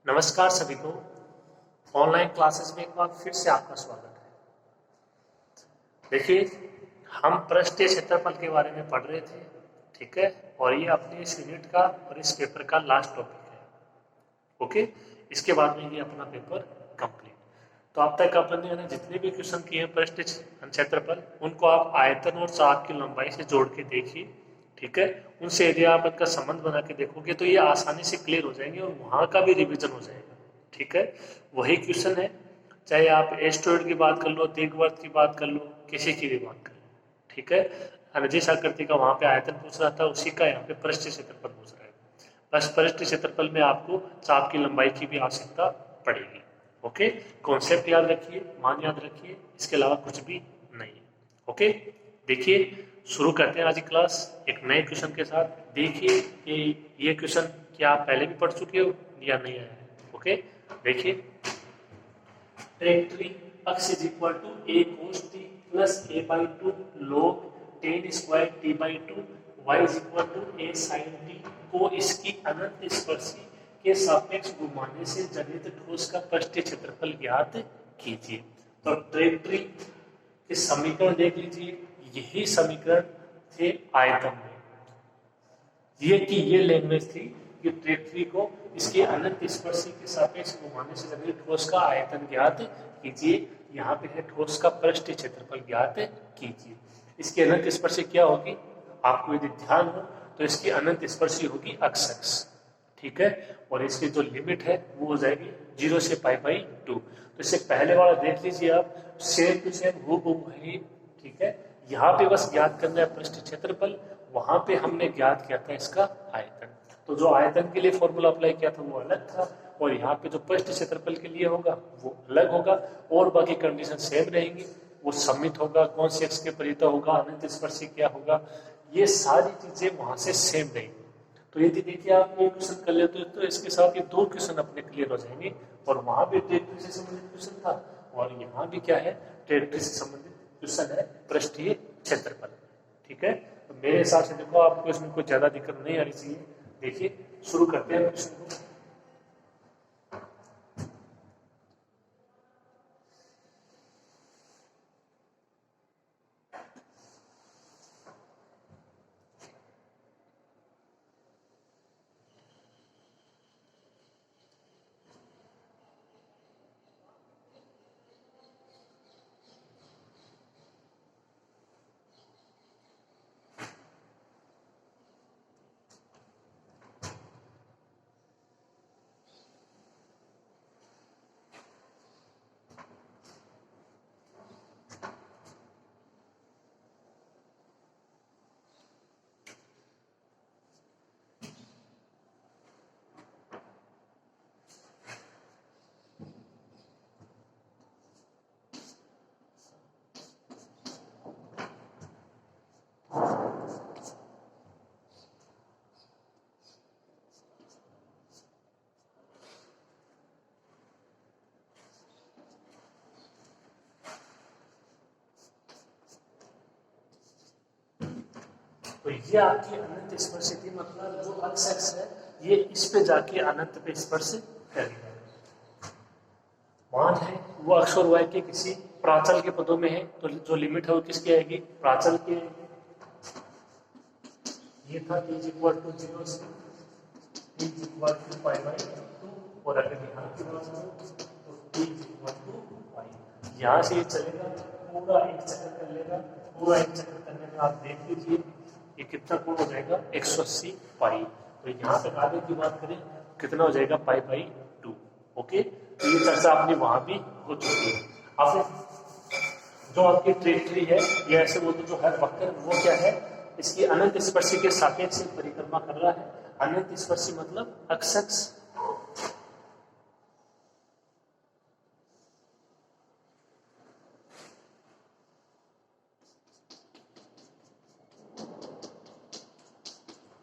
नमस्कार सभी को। ऑनलाइन क्लासेस में एक बार फिर से आपका स्वागत है। देखिए, हम पृष्ठीय क्षेत्रफल के बारे में पढ़ रहे थे, ठीक है। और ये अपने इस यूनिट का और इस पेपर का लास्ट टॉपिक है। ओके, इसके बाद में ये अपना पेपर कंप्लीट। तो अब तक अपने जितने भी क्वेश्चन किए हैं पृष्ठीय क्षेत्रफल, उनको आप आयतन और चाप की लंबाई से जोड़ के देखिए, ठीक है। उनसे यदि आप इनका संबंध बना के देखोगे तो ये आसानी से क्लियर हो जाएंगे और वहाँ का भी रिवीजन हो जाएगा, ठीक है। वही क्वेश्चन है, चाहे आप एस्टेरॉयड की बात कर लो, दीर्घवृत्त की बात कर लो, किसी की भी बात कर लो, ठीक है। अनुदिश आकृति का वहाँ पे आयतन पूछ रहा था, उसी का यहाँ पे पृष्ठीय क्षेत्रफल पूछ रहा है। बस पृष्ठीय क्षेत्रफल में आपको चाप की लंबाई की भी आवश्यकता पड़ेगी। ओके, कॉन्सेप्ट याद रखिए, मान याद रखिए, इसके अलावा कुछ भी नहीं है। ओके, देखिए शुरू करते हैं आज की क्लास एक नए क्वेश्चन के साथ। देखिए कि ये क्वेश्चन क्या आप पहले भी पढ़ चुके हो या नहीं आया है। ओके, देखिए, ट्रैक्टरी अक्ष is equal to a cos t plus a by 2 log tan square t by 2 y is equal to a sin t को इसकी अनंत स्पर्शी के सापेक्ष घुमाने से जनित ठोस का पृष्ठीय क्षेत्रफल ज्ञात कीजिए। तो ट्रैक्टरी के समीकरण देख लीजिए, यही समीकरण थे आयतन में। ये लैंग्वेज थी कि ट्रैक्टरी को इसके अनंत स्पर्शी के सापेक्ष घुमाने से जनित ठोस का आयतन ज्ञात कीजिए। यहाँ पे है ठोस का पृष्ठीय क्षेत्रफल ज्ञात कीजिए। इसकी अनंत स्पर्शी क्या होगी, आपको यदि ध्यान हो तो इसकी अनंत स्पर्शी होगी अक्ष, ठीक है। और इसकी जो लिमिट है वो हो जाएगी 0 से π/2। तो इससे पहले वाला देख लीजिए आप, सेम टू सेम हूबहू है, ठीक है। यहाँ पे बस ज्ञात करना है पृष्ठीय क्षेत्रफल, वहां पे हमने ज्ञात किया था इसका आयतन। तो जो आयतन के लिए फॉर्मूला अप्लाई किया था वो अलग था, और यहाँ पे जो पृष्ठीय क्षेत्रफल के लिए होगा वो अलग होगा, और बाकी कंडीशन सेम रहेंगी। वो सम्मित होगा, कौन सी अक्ष के परितः होगा, अनंत स्पर्शी क्या होगा, ये सारी चीजें वहां से सेम रहेंगी। तो यदि देखिए आप एक क्वेश्चन कर लेते हो तो इसके साथ ये दो क्वेश्चन अपने क्लियर हो जाएंगे। और वहां भी ट्रैक्टरी से संबंधित क्वेश्चन था, और यहाँ भी क्या है, ट्रैक्टरी से संबंधित क्वेश्चन है पृष्ठीय क्षेत्रफल, ठीक है। तो मेरे हिसाब से देखो आपको इसमें कोई ज्यादा दिक्कत नहीं आनी चाहिए। देखिए शुरू करते हैं क्वेश्चन को। तो ये आपकी अनंत स्पर्श थी, मतलब जो अक्ष है ये इस पे जाके अनंत पे स्पर्श करेगा। मान है वो अक्ष और वाय के किसी प्राचल के पदों में है, तो जो लिमिट है वो किसकी आएगी, प्राचल की आएगी। ये था e इक्वल टू 0 से e इक्वल टू π/2, और अगर यहाँ की बात करो तो t इक्वल टू π। यहाँ से ये चलेगा, पूरा एक चक्कर कर लेगा। पूरा एक चक्कर करने में आप देख लीजिए ये कितना कोण हो जाएगा, 180 पाई। तो यहाँ तक आगे की बात करें कितना हो जाएगा, π/2। ओके, तो ये चर्चा अपनी वहां भी हो चुकी है। अब जो आपकी ट्रैक्टरी है, ये ऐसे बोलते जो है वक्र, वो क्या है, इसकी अनंत स्पर्शी के सापेक्ष परिक्रमा कर रहा है। अनंत स्पर्शी मतलब अक्ष।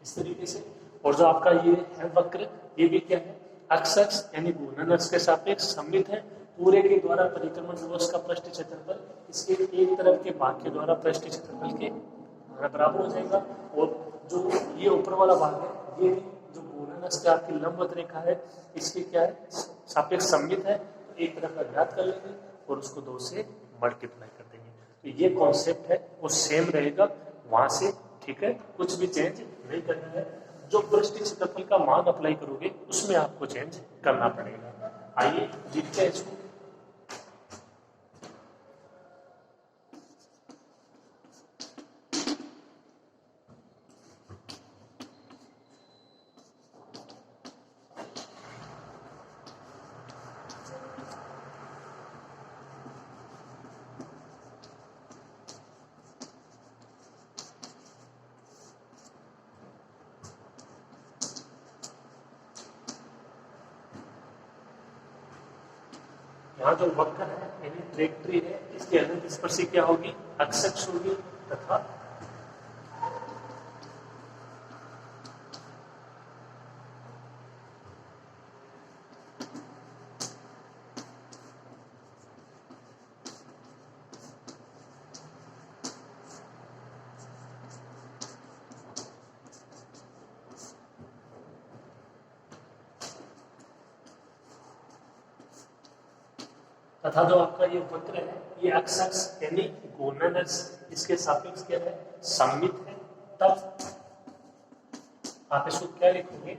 इस तरीके से। और जो आपका ये है वक्र, ये भी क्या है, अक्ष यानी घूर्णन अक्ष के सापेक्ष सममित है। पूरे के द्वारा परिक्रमण दिवस का पृष्ठ क्षेत्रफल इसके एक तरफ के भाग के द्वारा पृष्ठ क्षेत्रफल के बराबर हो जाएगा। और जो ये ऊपर वाला भाग है, ये जो गुणनस क्या आपकी लंबवत रेखा है, इसके क्या है सापेक्ष सममित है, तो एक तरफ का ज्ञात कर लेंगे और उसको 2 से मल्टीप्लाई कर देंगे। तो ये कॉन्सेप्ट है वो सेम रहेगा वहां से, ठीक है, कुछ भी चेंज नहीं करना है। जो पृष्ठ क्षेत्रफल का मान अप्लाई करोगे उसमें आपको चेंज करना पड़ेगा। आइए लिखते हैं इसको। यहाँ जो वक्र है यानी ट्रेक्ट्री है, इसकी अनंत स्पर्शी क्या होगी, अक्षक्ष होगी तथा जो आपका ये वक्र है ये अक्षक्ष यानी गुणनस इसके सापेक्ष क्या है, सममित है। तब आप इसको क्या लिखोगे,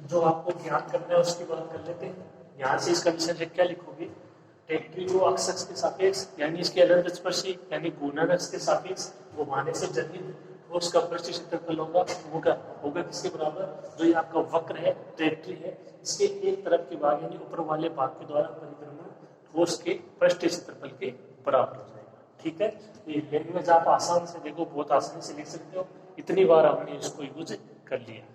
जो आपको ज्ञान करना है उसकी बात कर लेते हैं। यहाँ से इसका विषय क्या लिखोगे, ट्रेक्ट्री को अक्षक्ष के सापेक्ष यानी इसके अनंत स्पर्शी यानी गुणनस के सापेक्ष घुमाने से जनित ठोस का पृष्ठ क्षेत्रफल होगा, होगा किसके बराबर, जो ये आपका वक्र है ट्रेक्ट्री है इसके एक तरफ के भाग यानी ऊपर वाले भाग के द्वारा परिक्रमण ठोस के पृष्ठ क्षेत्रफल के बराबर हो जाएगा। ठीक है, ये लैंग्वेज आप आसान से देखो, बहुत आसानी से लिख सकते हो, इतनी बार हमने इसको यूज कर लिया।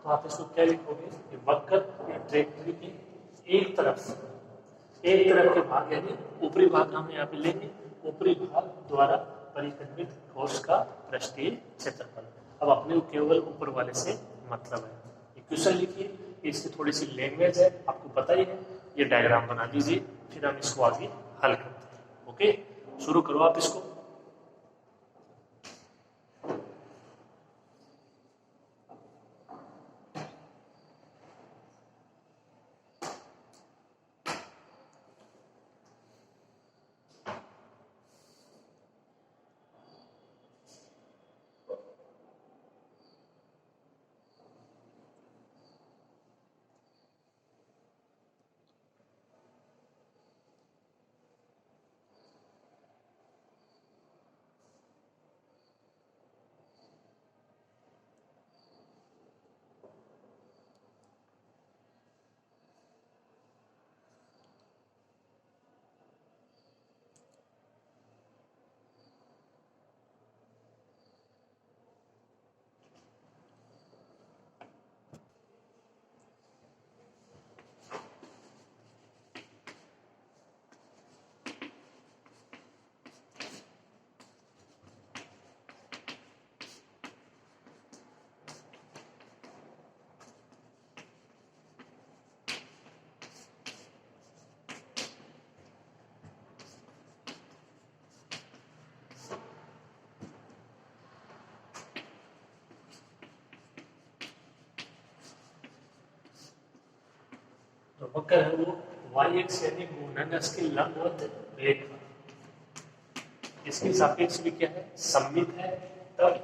तो आप इसको क्या लिखोगे, ये वक्र या ट्रेक्ट्री के एक तरफ के भाग यानी ऊपरी भाग हम यहाँ पे लेंगे, ऊपरी भाग द्वारा परिक्रमित ठोस का पृष्ठीय क्षेत्रफल। अब अपने को केवल ऊपर वाले से मतलब है। ये क्वेश्चन लिखिए, इसकी थोड़ी सी लैंग्वेज है आपको पता ही है, ये डायग्राम बना दीजिए, फिर हम इसको आगे हल करते हैं। ओके, शुरू करो आप इसको। तो वक्र है वो वाई एक्स यानी घूर्णन की लंबवत रेखा, इसके सापेक्ष भी क्या है, सममित है। तब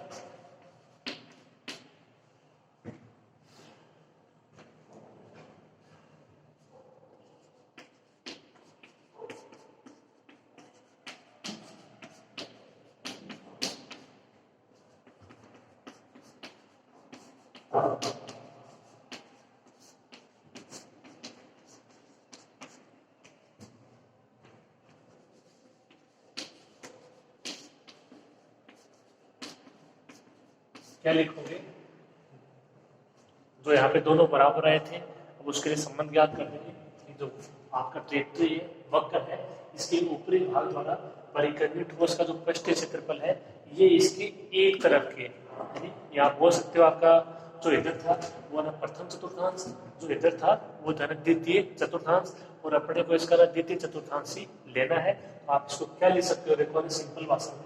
क्या लिखोगे, जो यहाँ पे दोनों बराबर आए थे, अब उसके लिए संबंध ज्ञात कर देंगे कि जो आपका ट्रेक्ट्री है, वक्र है, इसके ऊपरी भाग द्वारा परिक्रमी ठोस का जो पृष्ठीय क्षेत्रफल है ये इसके एक तरफ के, यानी यहाँ बोल सकते हो आपका जो इधर था वो ना प्रथम चतुर्थांश, जो इधर था वो धन द्वितीय चतुर्थांश, और अपने को इसका द्वितीय चतुर्थांश ही लेना है। तो आप इसको क्या लिख सकते हो, देखो सिंपल भाषा में,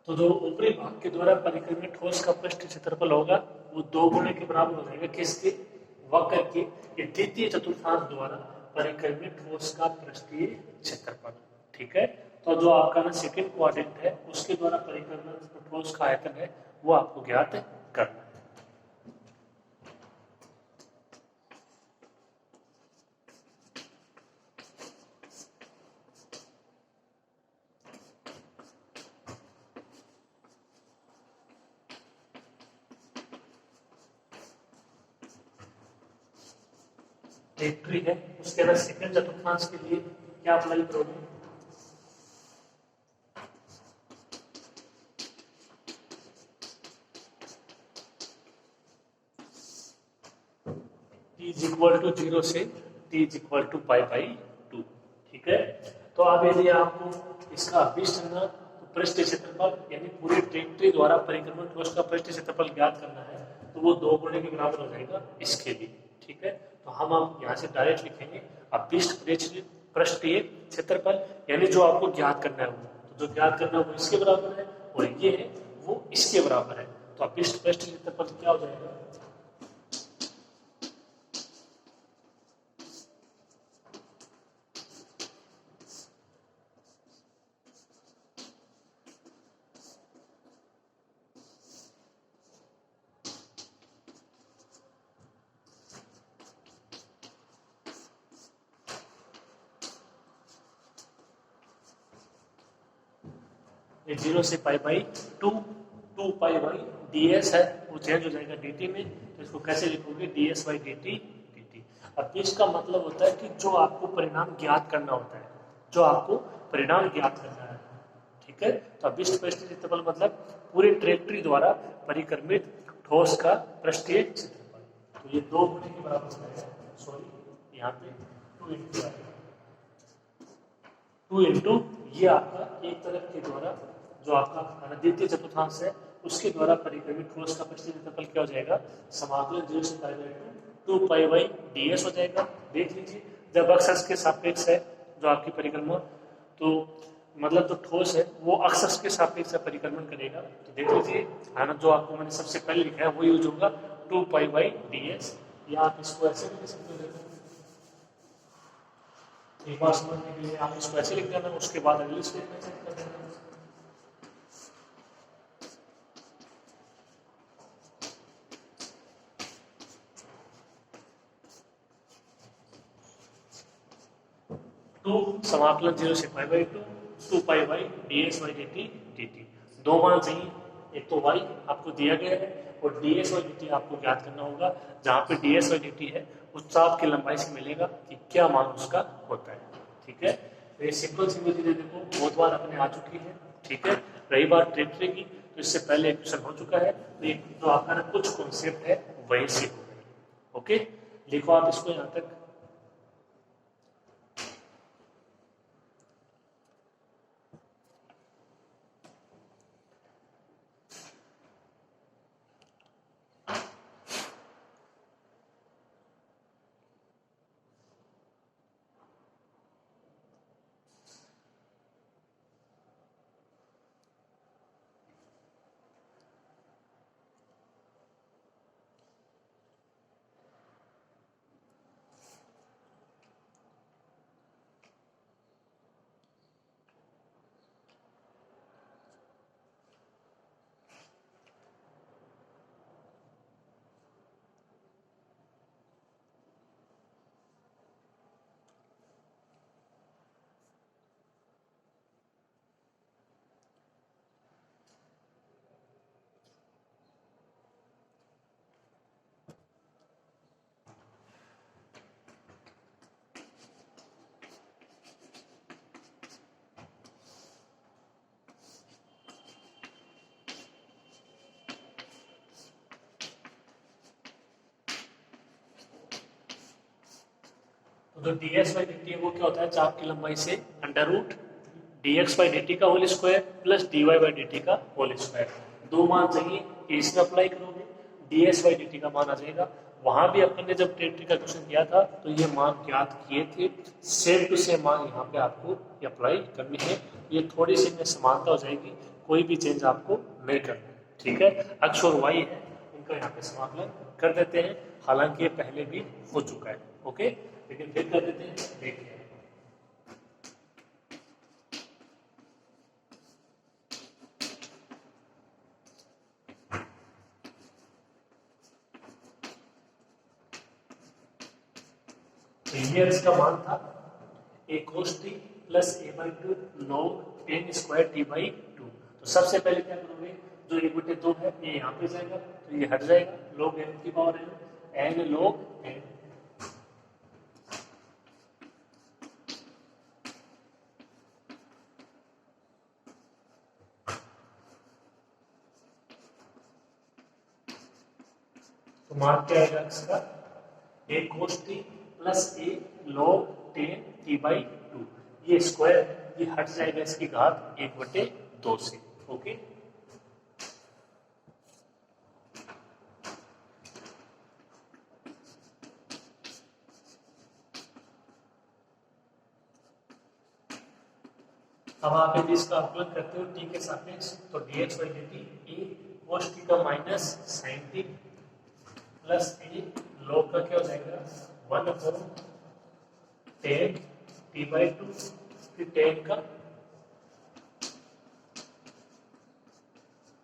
तो जो ऊपरी भाग के द्वारा परिक्रमी ठोस का पृष्ठ क्षेत्रफल होगा वो 2 गुणे के बराबर हो जाएगा, किसके, वक्र के द्वितीय चतुर्थांश द्वारा परिक्रमी ठोस का पृष्ठीय क्षेत्रफल। ठीक है, तो जो आपका ना सेकंड क्वाड्रेंट है उसके द्वारा परिक्रमी ठोस का आयतन है वो आपको ज्ञात करना है। ट्रेक्ट्री है उसके अंदर सेकंड चतुर्थांश के लिए क्या अप्लाई करोगे, t इज इक्वल टू 0 से t is equal to pi by 2। ठीक है, तो अब यदि आपको इसका अभिष्ट करना तो पृष्ठ क्षेत्रफल यानी पूरी ट्रेक्ट्री द्वारा परिक्रमण ठोस का पृष्ठ क्षेत्रफल ज्ञात करना है, तो वो 2 गुणे के बराबर हो जाएगा इसके लिए। ठीक है, तो हम आप यहाँ से डायरेक्ट लिखेंगे अभिष्ट पृष्ठीय क्षेत्रफल, यानी जो आपको ज्ञात करना है वो, तो जो ज्ञात करना है वो इसके बराबर है और ये है वो इसके बराबर है, तो अभिष्ट पृष्ठीय क्षेत्रफल क्या हो जाएगा, ये 0 से pi by 2, 2 pi by ds है वो चेंज हो जाएगा dt में, तो इसको कैसे लिखोगे, ds बाई dt dt। अब इसका मतलब होता है कि जो आपको परिणाम ज्ञात करना होता है, जो आपको परिणाम ज्ञात करना है। ठीक है, तो अभिष्ट पृष्ठीय क्षेत्रफल मतलब पूरे ट्रेक्ट्री द्वारा परिक्रमित ठोस का पृष्ठीय क्षेत्रफल, तो ये 2 गुणे के बराबर हो जाएगा, सॉरी यहाँ पे 2 इंटू ये आपका एक तरफ के द्वारा जो आपका द्वितीय चतुर्थांश है उसके द्वारा परिक्रमित ठोस का पृष्ठीय क्षेत्रफल क्या हो जाएगा, समाकलन 0 से pi by 2 pi by ds हो जाएगा। देख लीजिए जब अक्ष के सापेक्ष है जो आपकी परिक्रमण, तो मतलब जो ठोस है वो अक्ष के सापेक्ष से परिक्रमण करेगा, तो देख लीजिए है जो आपको मैंने सबसे पहले लिखा है वो यूज होगा 2 पाई बाई ds, या आप इसको ऐसे भी लिख सकते हो, एक बार समझने के लिए आप इसको ऐसे लिख देना, उसके बाद अगली स्टेप में चेक कर देना। टू समाकलन 0 से pi by 2 2 pi by ds by dt dt, 2 मान चाहिए एक तो y आपको दिया गया है और ds और dt आपको ज्ञात करना होगा। जहाँ पे ds और dt है उस चाप की लंबाई से मिलेगा कि क्या मान उसका होता है। ठीक है, तो ये सिंपल सिंपल चीजें देखो बहुत बार अपने आ चुकी है। ठीक है, रही बात ट्रिग्नोमेट्री की तो इससे पहले एक क्वेश्चन हो चुका है, तो ये जो आपका ना कुछ कॉन्सेप्ट है वही से हो गई। ओके, लिखो आप इसको यहाँ तक। तो जो ds बाई dt है वो क्या होता है, चाप की लंबाई से under root dx by dt का whole square plus dy by dt का होल स्क्वायर। दो मान चाहिए, इसमें अप्लाई करोगे ds बाई dt का मान आ जाएगा। वहां भी अपन ने जब ट्रिग्नोमेट्री का क्वेश्चन किया था तो ये मान ज्ञात किए थे, सेम टू सेम मान यहाँ पे आपको अप्लाई करनी है। ये थोड़ी सी में समानता हो जाएगी, कोई भी चेंज आपको नहीं करना। ठीक है, अक्ष और y है इनका यहाँ पे समाकलन कर देते हैं, हालांकि ये पहले भी हो चुका है। ओके, लेकिन फिर कर देते हैं, देखिए तो ये इसका मान था a cos t plus a by two log ten square t by two. तो सबसे पहले क्या करोगे, जो एक बटे दो है ये यहाँ पे जाएगा तो ये हट जाएगा, log n की पावर n log n। तो मान क्या आएगा इसका, a cos t plus a log ten t by two. ये स्क्वायर ये हट जाएगा इसकी घात एक बटे दो से। ओके, अब आप यदि इसका अवकलन करते हो t के सापेक्ष तो dx by dt a cos t का minus sine t plus a log का क्या हो जाएगा one upon tan t by two, फिर टेन का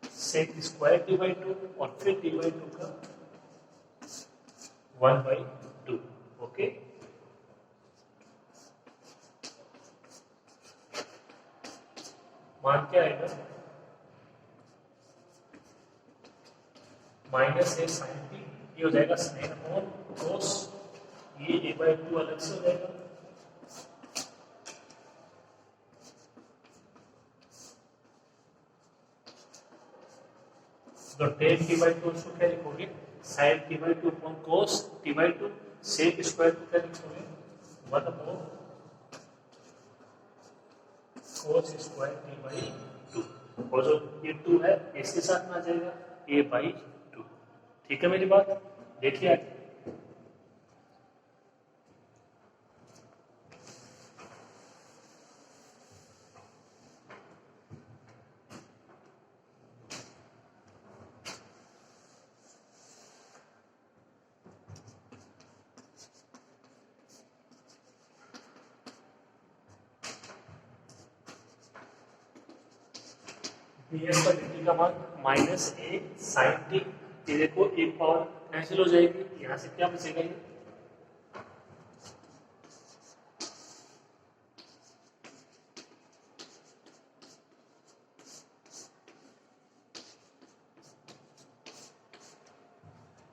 sec square t by two और फिर टी बाई टू का वन बाई टू। ओके, मान क्या आएगा माइनस ए साइन टी, ये हो जाएगा साइन अपॉन कोस, ये ए बाई टू अलग से हो जाएगा तो टेन टी बाई टू उसको क्या लिखोगे sine t by two upon cos t by two, sec square को क्या लिखोगे one upon cos square t by two, और जो ये टू है इसके साथ में आ जाएगा ए बाई टू। ठीक है मेरी बात, देखिए आगे ds पर dt का मान माइनस ए साइन टी, ये देखो एक पावर कैंसिल हो जाएगी, यहाँ से क्या बचेगा ये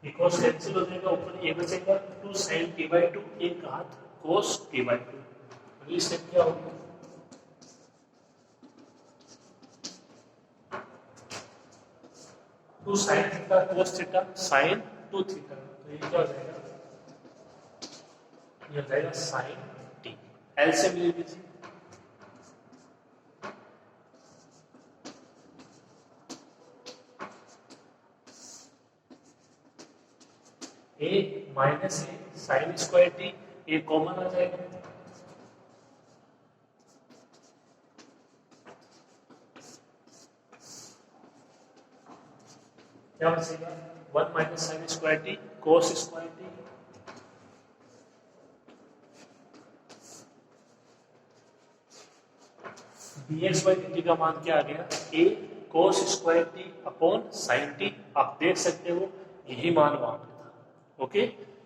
ये cos कैंसिल हो जाएगा, ऊपर ये बचेगा 2 sin t/2, एक घात cos t/2। अगली स्टेप क्या होगी, 2 sin theta cos theta sin 2 theta, तो ये क्या हो जाएगा, ये हो जाएगा sin t। एल से मिल लीजिए, a minus A sign square t, ये कॉमन आ जाएगा, क्या बचेगा 1 minus sign square T cos square T, dx by dt का मान क्या आ गया, a cos square t upon sign T. आप देख सकते हो यही मान वहां पे था। ओके,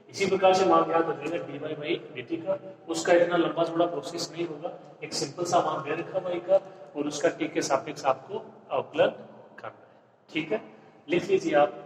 इसी प्रकार से मान याद रखिएगा dy बाई dt का, उसका इतना लंबा थोड़ा प्रोसेस नहीं होगा, एक सिंपल सा मान दे रखा y का और उसका t के सापेक्ष आपको अवकलन करना है। ठीक है, लिख लीजिए आप,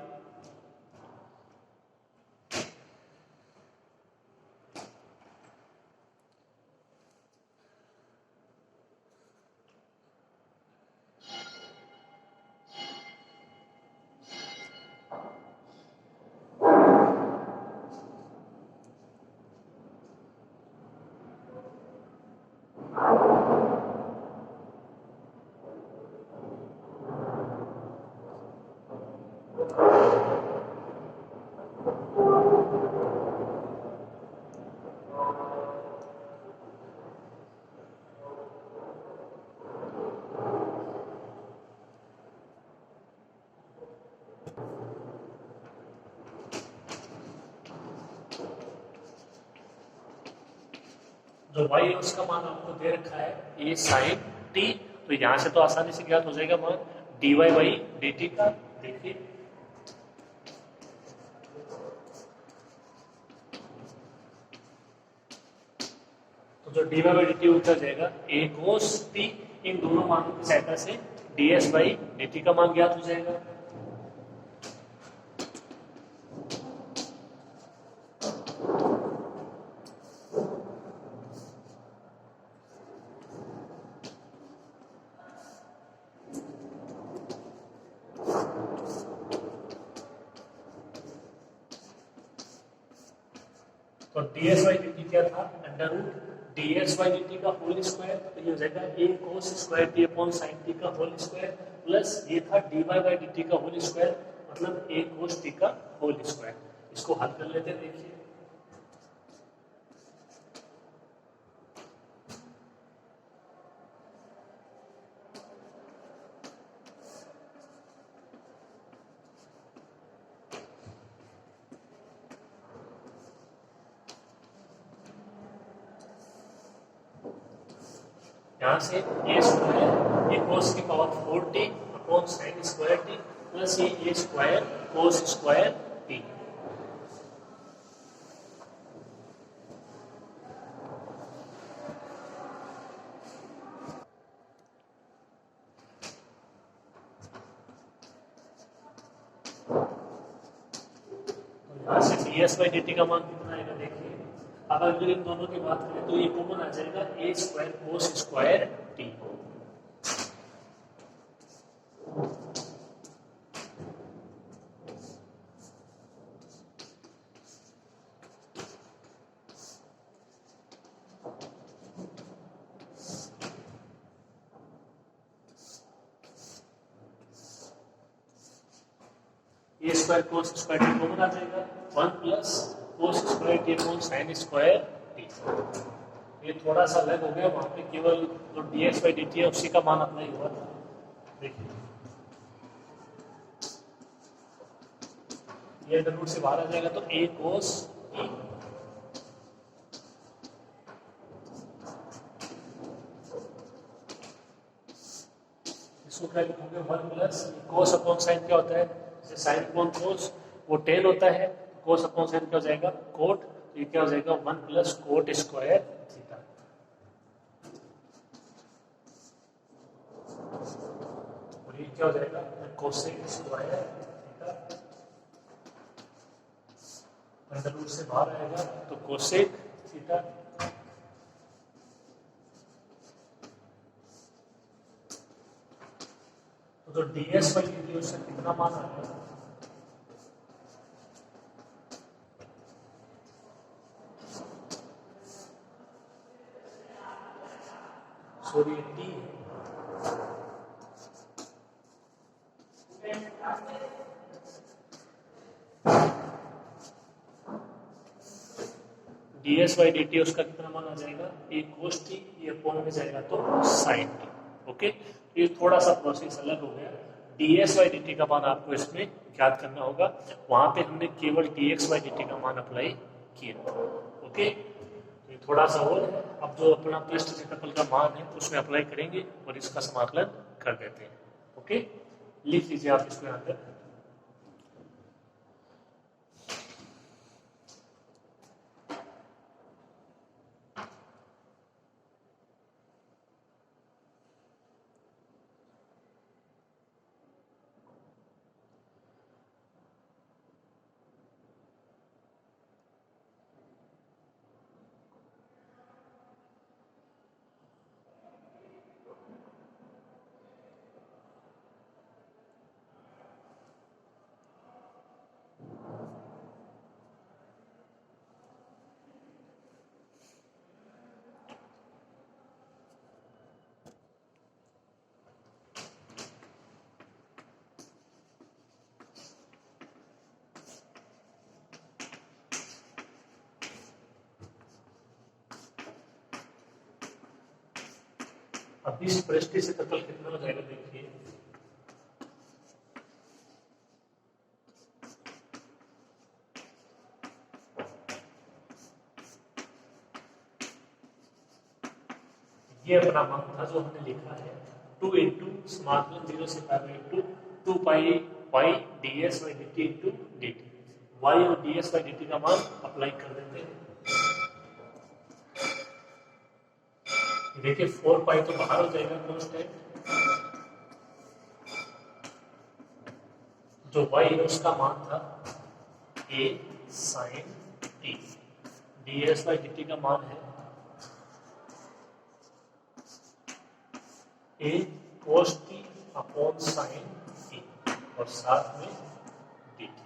जो y है उसका मान आपको दे रखा है a sin t, तो यहां से तो आसानी से ज्ञात हो जाएगा मान dy बाई dt का। देखिए तो जो dy बाई dt उतर जाएगा a cos t, इन दोनों मानों की सहायता से ds बाई dt का मान ज्ञात हो जाएगा। तो ds बाई dt क्या था, under root ds by dt का होल स्क्वायर, तो ये हो जाएगा a cos square t upon sin t का होल स्क्वायर, प्लस ये था dy बाई dt का होल स्क्वायर, मतलब a cos t का होल स्क्वायर। इसको हल कर लेते हैं, देखिए यहाँ से a स्क्वायर a cos की power 4t upon sin square t plus ये a square cos square t। यहाँ से ds बाई dt का मान कितना आएगा, देखिए अब अगर इन दोनों की बात करें तो ये कॉमन आ जाएगा a square cos square t। A square cos square t common आ जाएगा, 1 plus cos square t upon sine square t. ये थोड़ा सा अलग हो गया, वहां पे केवल जो dx बाई dt है उसी का मान अपना ही हुआ था। देखिए ये अंडर रूट से बाहर आ जाएगा तो a कोस e, इसको क्या लिखोगे 1 प्लस कोस अपॉन साइन क्या होता है, जैसे साइन अपॉन कोस वो टेन होता है, कोस अपॉन साइन क्या हो जाएगा कोट, तो ये क्या हो जाएगा 1 प्लस कोट स्क्वायर थीटा। और ये क्या हो जाएगा cosec square theta. Under root से बाहर आएगा तो कोसेक थीटा, तो ds बाई dt उसका कितना मान आएगा, sorry t ds by dt उसका कितना मान आ जाएगा, a cos t, ये अपॉन में जाएगा तो sin t। ओके, तो ये थोड़ा सा प्रोसेस अलग हो गया। ds बाई dt का मान आपको इसमें याद करना होगा, वहां पे हमने केवल dx बाई dt का मान अप्लाई किया। ओके, तो ये थोड़ा सा और है। अब जो अपना पृष्ठ क्षेत्रफल का मान है उसमें अप्लाई करेंगे और इसका समाकलन कर देते हैं। ओके, लिख लीजिए आप इसको यहाँ पर। अब इस पृष्ठ क्षेत्रफल कितना हो जाएगा, देखिए ये अपना मान था जो हमने लिखा है 2 इंटू समाकलन 0 से pi by 2 pi y d s by d t into d t, y और d s by d t का मान अप्लाई कर देते हैं। देखिए 4 पाई तो बाहर हो जाएगा कांस्टेंट, जो y है उसका मान था a sin t, ds by dt का मान है a cos t upon sin t और साथ में dt।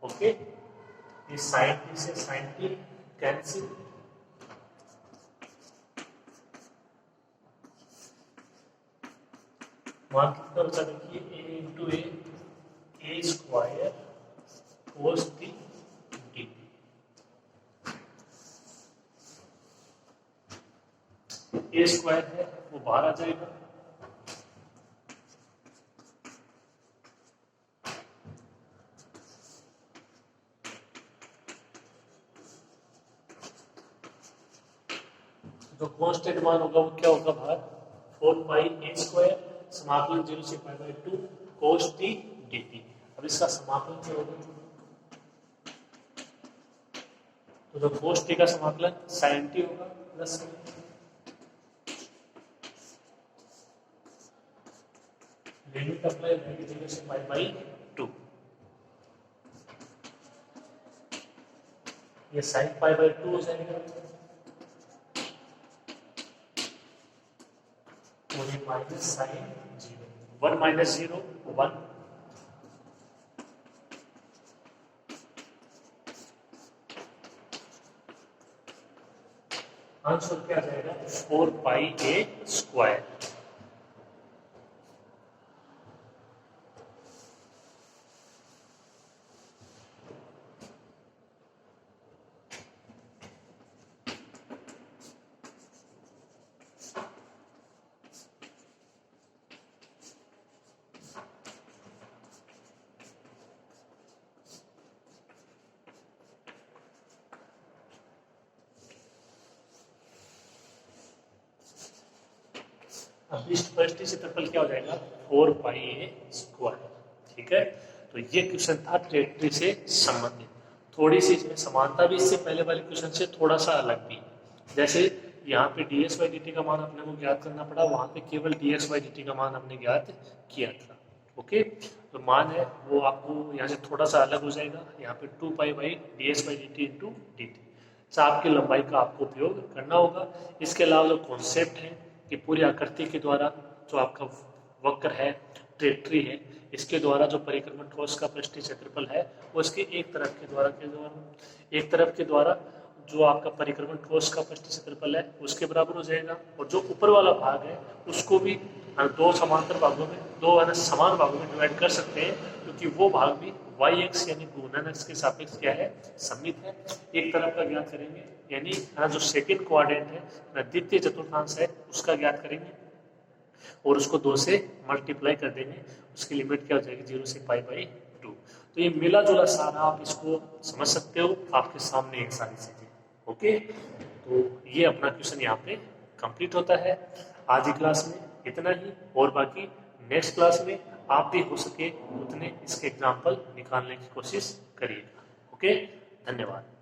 ओके, ये sin t से sin t कैंसिल, मान कितना बचा, देखिए a into A square cos t D, A square है वो बाहर आ जाएगा, जो कांस्टेंट मान होगा वो क्या होगा बाहर, 4 पाई ए स्क्वायर समाकलन 0 से pi by 2 cos t D T. अब इसका समाकलन क्या होगा, तो जो कोस टी का समाकलन sin टी होगा प्लस लिमिट अप्लाई होगी 0 से पाई बाई 2, ये sin पाई बाई 2 हो जाएगा और ये माइनस sin 0, 1 माइनस 0 1, आंसर क्या जाएगा 4 पाई ए स्क्वायर। अब इस पृष्ठ क्षेत्रफल क्या हो जाएगा 4 पाई ए स्क्वायर। ठीक है, तो ये क्वेश्चन था टेरिटरी से संबंधित। थोड़ी सी इसमें समानता भी इससे पहले वाले क्वेश्चन से थोड़ा सा अलग भी, जैसे यहाँ पे D s by d t का मान अपने को ज्ञात करना पड़ा, वहां पे केवल D x by d t का मान हमने ज्ञात किया था। ओके, तो मान है वो आपको यहाँ से थोड़ा सा अलग हो जाएगा, यहाँ पे 2 pi by D s by d t into d T. चाप की लंबाई का आपको उपयोग करना होगा। इसके अलावा जो कॉन्सेप्ट है कि पूरी आकृति के द्वारा जो आपका वक्र है, ट्रेक्ट्री है, इसके द्वारा जो परिक्रमण ठोस का पृष्ठीय क्षेत्रफल है वो इसके एक तरफ के द्वारा जो आपका परिक्रमण ठोस का पृष्ठीय क्षेत्रफल है उसके बराबर हो जाएगा, और जो ऊपर वाला भाग है उसको भी दो समांतर भागों में, दो समान भागों में डिवाइड कर सकते हैं, क्योंकि वो भाग भी वाई एक्स यानी गुणन एक्स के सापेक्ष क्या है, सममित है। एक तरफ का ज्ञात करेंगे, यानी जो सेकंड क्वाड्रेंट है, द्वितीय चतुर्थांश है, उसका ज्ञात करेंगे और उसको 2 से मल्टीप्लाई कर देंगे। उसकी लिमिट क्या हो जाएगी, 0 से पाई बाई 2। तो ये मिला जुला सारा आप इसको समझ सकते हो, आपके सामने एक सारी चीजें। ओके, तो ये अपना क्वेश्चन यहाँ पे कंप्लीट होता है। आज की क्लास में इतना ही, और बाकी नेक्स्ट क्लास में आप भी हो सके उतने इसके एग्जाम्पल निकालने की कोशिश करिएगा। ओके, धन्यवाद।